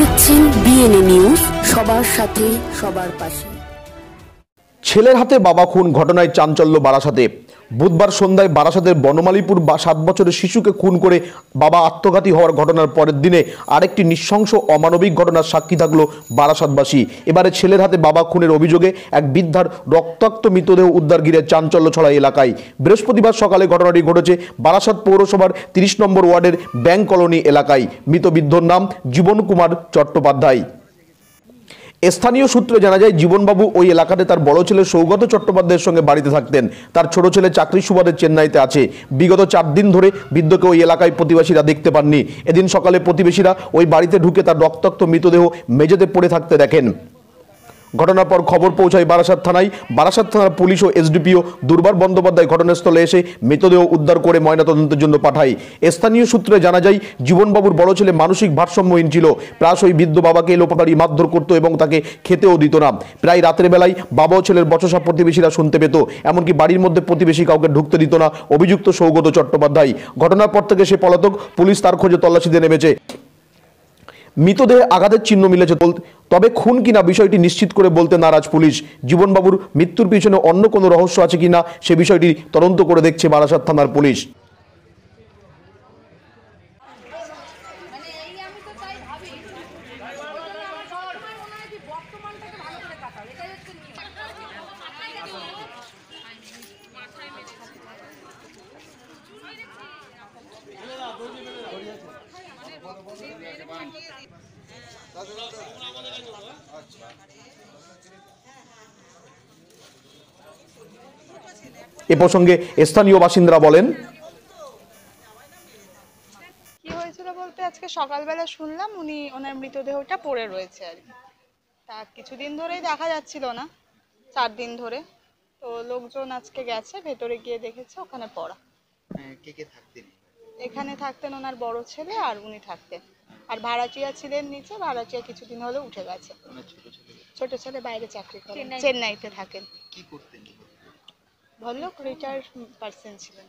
দেখছেন BNA news, সবার সাথে সবার পাশে। ছেলের হাতে বাবা খুন ঘটনায় চাঞ্চল্য বারাসাতে। বুধবার সন্ধ্যায় বারাসাতের বনমালীপুর 7 বছরের শিশুকে খুন করে বাবা আত্মঘাতী হওয়ার ঘটনার পরের দিনে আরেকটি নৃশংস অমানবিক ঘটনার সাক্ষী থাকলো বারাসাতবাসী। এবারে ছেলের হাতে বাবা খুনের অভিযোগে এক বৃদ্ধার রক্তাক্ত মৃতদেহ উদ্ধার ঘিরে চাঞ্চল্য ছড়ায় এলাকায়। বৃহস্পতিবার সকালে ঘটনাটি ঘটেছে বারাসাত পৌরসভার 30 নম্বর ওয়ার্ডের ব্যাংক কলোনি এলাকায়। মৃত বৃদ্ধর নাম জীবন কুমার চট্টোপাধ্যায়। স্থানীয় সূত্রে জানা যায়, জীবনবাবু ওই এলাকাতে তার বড় ছেলে সৌগত চট্টোপাধ্যায়ের সঙ্গে বাড়িতে থাকতেন। তার ছোট ছেলে চাকরি সুবাদে চেন্নাইতে আছে। বিগত 4 দিন ধরে বৃদ্ধকে ওই এলাকায় প্রতিবেশীরা দেখতে পাননি। এদিন সকালে প্রতিবেশীরা ওই বাড়িতে ঢুকে তার রক্তাক্ত মৃতদেহ মেঝেতে পড়ে থাকতে দেখেন। ঘটনার পর খবর পৌঁছায় বারাসাত থানায়। বারাসাত থানার পুলিশ ও এসডিপিও দুর্বার বন্দ্যোপাধ্যায় ঘটনাস্থলে এসে মৃতদেহ উদ্ধার করে ময়নাতদন্তের জন্য পাঠায়। স্থানীয় সূত্রে জানা যায়, জীবনবাবুর বড় ছেলে মানসিক ভারসাম্যহীন ছিল। প্রায়শই বৃদ্ধ বাবাকে এলোপাতাড়ি মারধর করতো এবং তাকে খেতেও দিত না। প্রায় রাতের বেলায় বাবা ও ছেলের বচসা প্রতিবেশীরা শুনতে পেত। এমনকি বাড়ির মধ্যে প্রতিবেশী কাউকে ঢুকতে দিত না অভিযুক্ত সৌগত চট্টোপাধ্যায়। ঘটনার পর থেকে সে পলাতক। পুলিশ তার খোঁজে তল্লাশিতে নেমেছে। মৃতদেহে আঘাতের চিহ্ন মিলেছে, তবে খুন কিনা বিষয়টি নিশ্চিত করে বলতে নারাজ পুলিশ। জীবনবাবুর মৃত্যুর পিছনে অন্য কোনো রহস্য আছে কিনা সে বিষয়টি তদন্ত করে দেখছে বারাসাত থানার পুলিশ। এ প্রসঙ্গে স্থানীয় বাসিন্দারা বলেন, কি হয়েছিল বলতে আজকে সকালবেলা শুনলাম ওনার মৃতদেহটা পড়ে রয়েছে আর কি। তা কিছুদিন ধরেই দেখা যাচ্ছিল না, 4 দিন ধরে। তো লোকজন আজকে গেছে, ভেতরে গিয়ে দেখেছে ওখানে পড়া। কে কে থাকতেন? এখানে থাকতেন ওনার বড় ছেলে আর উনি থাকতেন। আর ভাড়াটিয়া ছিলেন নিচে, ভাড়াটিয়া কিছুদিন হলো উঠে গেছে। ছোট ছেলে বাইরে চাকরি করেন, চেন্নাইতে থাকেন। কি করতেন? ভদ্রলোক রিটায়ার্ড পার্সন ছিলেন।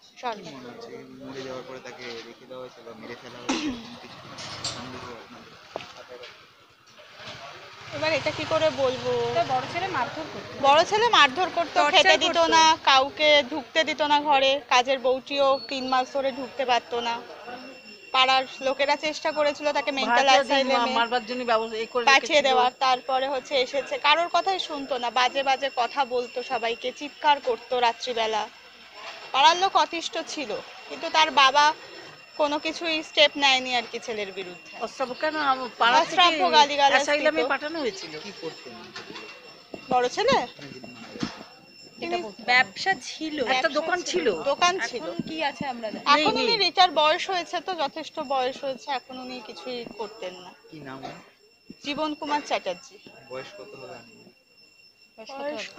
মরে যাওয়ার পরে তাকে রেখে দেওয়া হয়েছে বা মেরে ফেলা হয়েছে, এবার এটা কি করে বলবো? বড় ছেলে মারধর করতো, খেতে দিত না, কাউকে ঢুকতে দিত না ঘরে। কাজের বউটিও 3 মাস ধরে ঢুকতে পারতো না। পাড়ার লোকেরা চেষ্টা করেছিল তাকে মেন্টাল অ্যাসাইলামে পাঠিয়ে দেওয়ার। তারপরে এসেছে, কারোর কথাই শুনতো না, বাজে বাজে কথা বলতো, সবাইকে চিৎকার করতো রাত্রিবেলা। পাড়ার লোক অতিষ্ঠ ছিল, কিন্তু তার বাবা কোনো কিছুই স্টেপ নেয়নি আর কি ছেলের বিরুদ্ধে। বড় ছেলে ব্যবসা ছিল, একটা দোকান ছিল। কি আছে আমরা জানি। এখন উনি রিটায়ার বয়স হয়েছে, তো যথেষ্ট বয়স হয়েছে, এখন উনি কিছুই করতেন না। কি নাম? জীবন কুমার চ্যাটার্জি। বয়স কত হবে?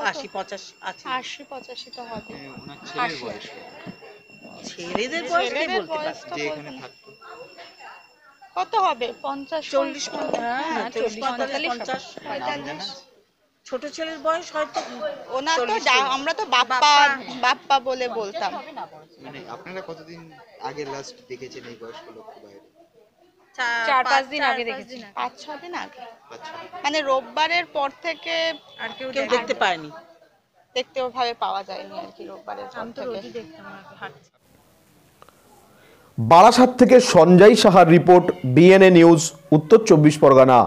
80-85 তো হবে। ওনার ছেলের বয়স? ছেলেদের বয়স কি বলতে পারবে? যে এখানে থাকতো কত হবে? 50-40। হ্যাঁ, 40-45। ছোট ছেলের বয়স হয়তো ওনার তো আমরা তো বাপ্পা বলে বলতাম। মানে আপনারা কতদিন আগে লাস্ট দেখেছেন এই বয়স্ক লোককে বাইরে? 4-5 দিন আগে দেখেছি। 5-6 দিন আগে, মানে রোববারের পর থেকে আর কেউ দেখতে পায়নি, দেখতে ওভাবে পাওয়া যায়নি আর কি। রোববারের পর থেকে বারাসাত থেকে সঞ্জয় সাহার রিপোর্ট, বিএনএ নিউজ, উত্তর 24 পরগনা।